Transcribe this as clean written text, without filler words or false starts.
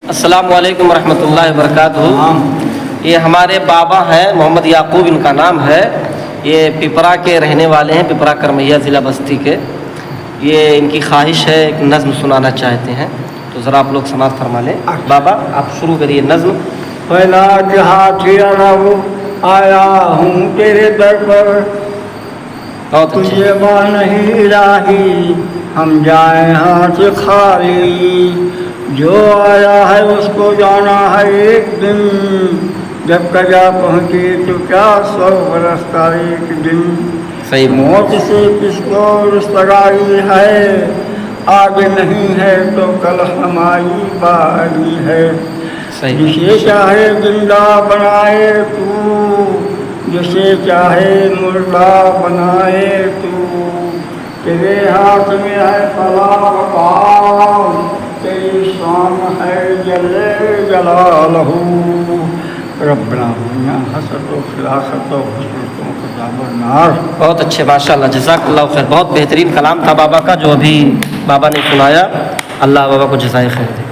السلام علیکم ورحمۃ اللہ وبرکاتہ۔ یہ ہمارے بابا ہیں، محمد یعقوب ان کا نام ہے، یہ پپرا کے رہنے والے ہیں، پپرا کرمیا ضلع بستی کے۔ یہ ان کی خواہش ہے ایک نظم سنانا چاہتے ہیں، تو ذرا آپ لوگ سماعت فرما لیں۔ بابا آپ شروع کریے نظم۔ پہلا جہاتی عرب آیا ہوں تیرے در پر، بہت اچھے۔ تجھے ماں نہیں الہی ہم جائیں ہاتھ خالی، جو آیا ہے اس کو جانا ہے ایک دن، جب قضا پہنچی تو کیا 100 برس کا ایک دن۔ صحیح۔ موت سے کس کو رستگاری ہے، آج نہیں ہے تو کل ہماری باری ہے۔ صحیح۔ جسے چاہے زندہ بنائے تو، جسے چاہے مردہ بنائے تو، تیرے ہاتھ میں ہے فلا بقا، تیری شان ہے جل جلالہ۔ ربنا دنیا حسرت و خلاصت و حسرت و عذاب النار۔ بہت اچھے، ماشاء اللہ، جزاک اللہ خیر۔ بہت بہترین کلام تھا بابا کا جو ابھی بابا نے سنایا۔ اللہ بابا کو جزائے خیر دے۔